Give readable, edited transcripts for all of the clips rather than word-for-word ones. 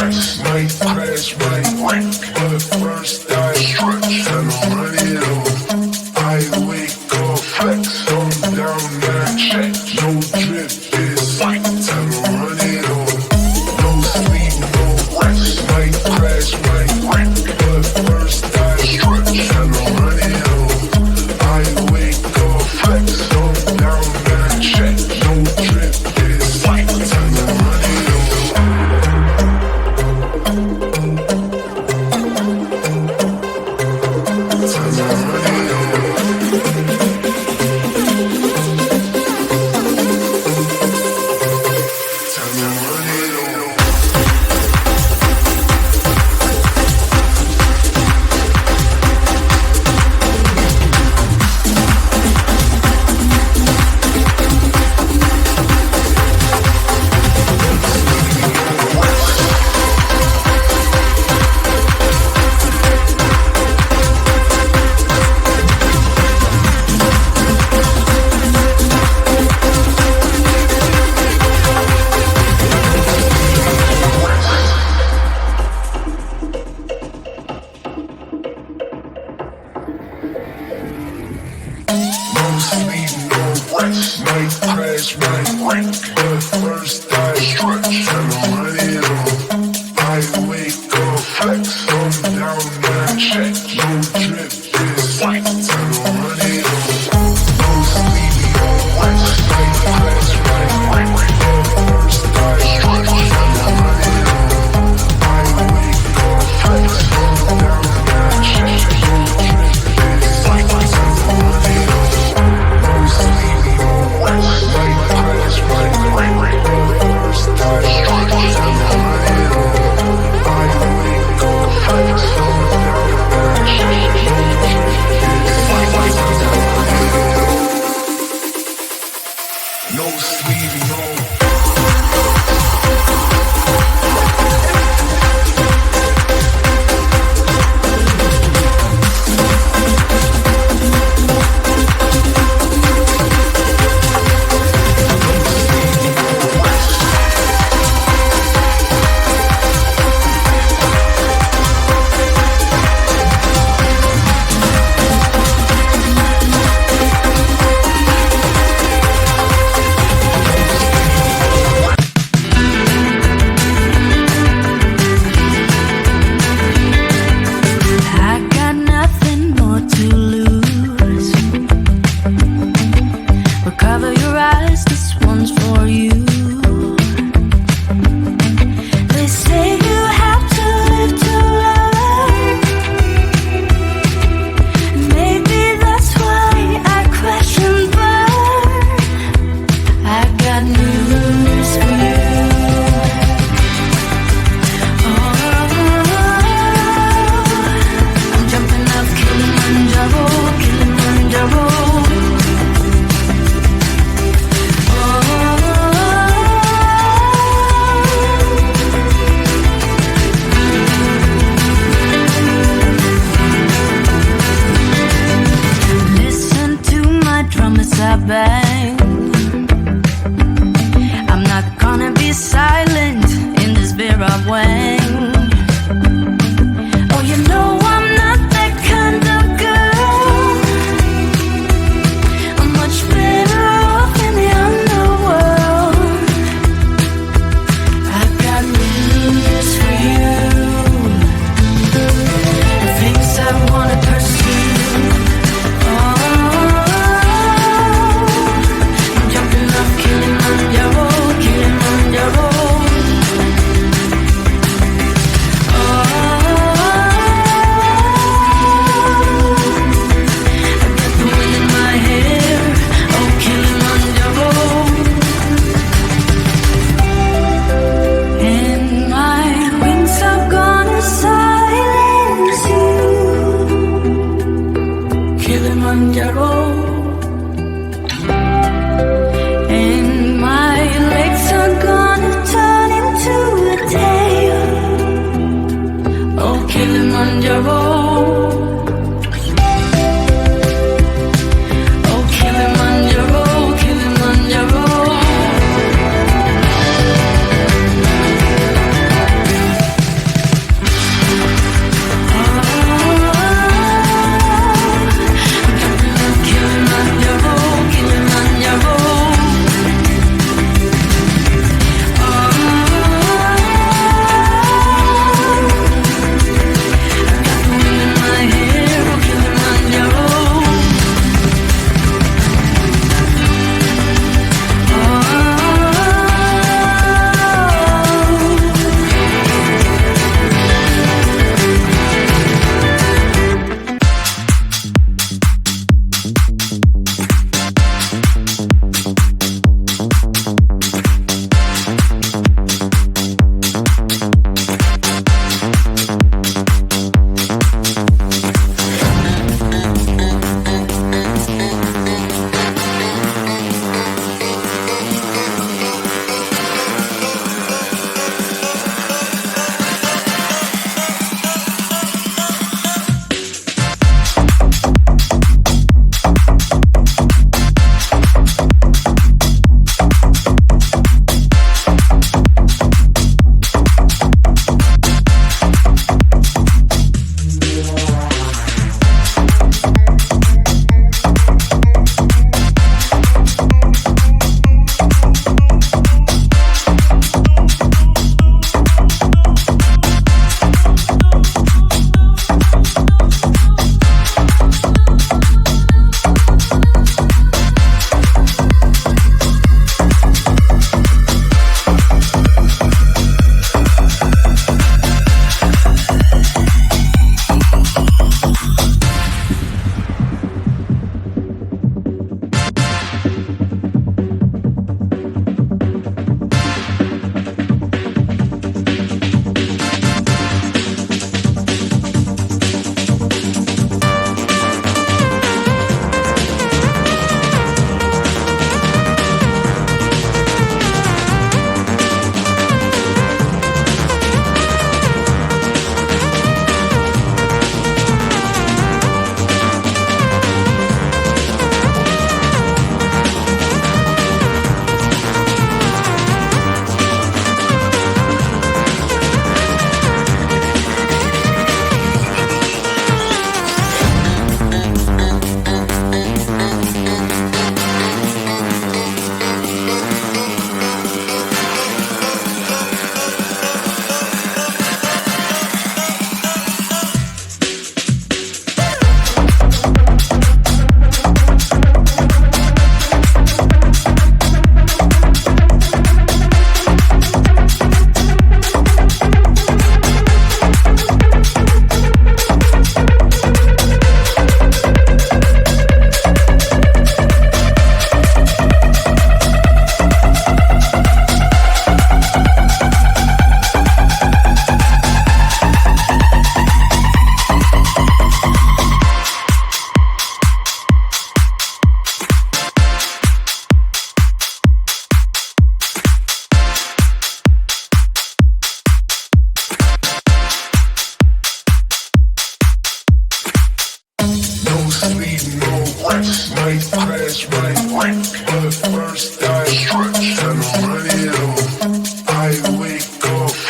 rest. Might crash, might wreck, but first I stretch and I run it on. I wake up flex, thumb down and check. No drip is sight, and I run it on. No sleep, no rest. Might crash, might wreck, but first I stretch and I run it on. I wake up flex, thumb down and check. No drip is sight, and I run it on.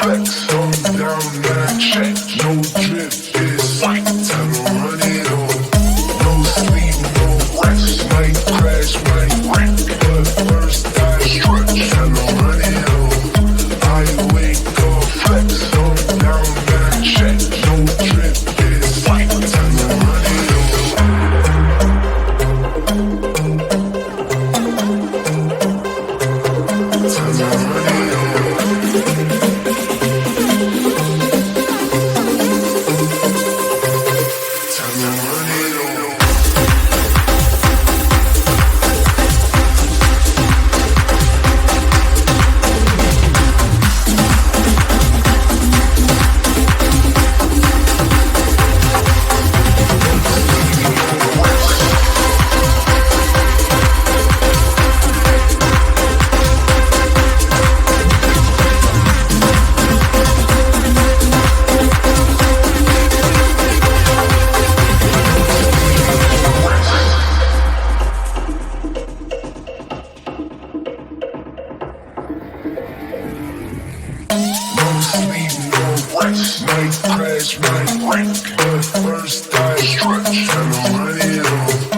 flex, thumb down that check. No drip, it's fight. Time to run it on. No sleep, no rest. Might crash, might wreck. But first I stretch. Time to run it on. I wake up, flex, thumb down that check. No drip, it's fight. Time to run it on. Time to run it on. Time to run it on. No sleep, no rest. Might crash, might wreck. But first I stretch. Time to run it on.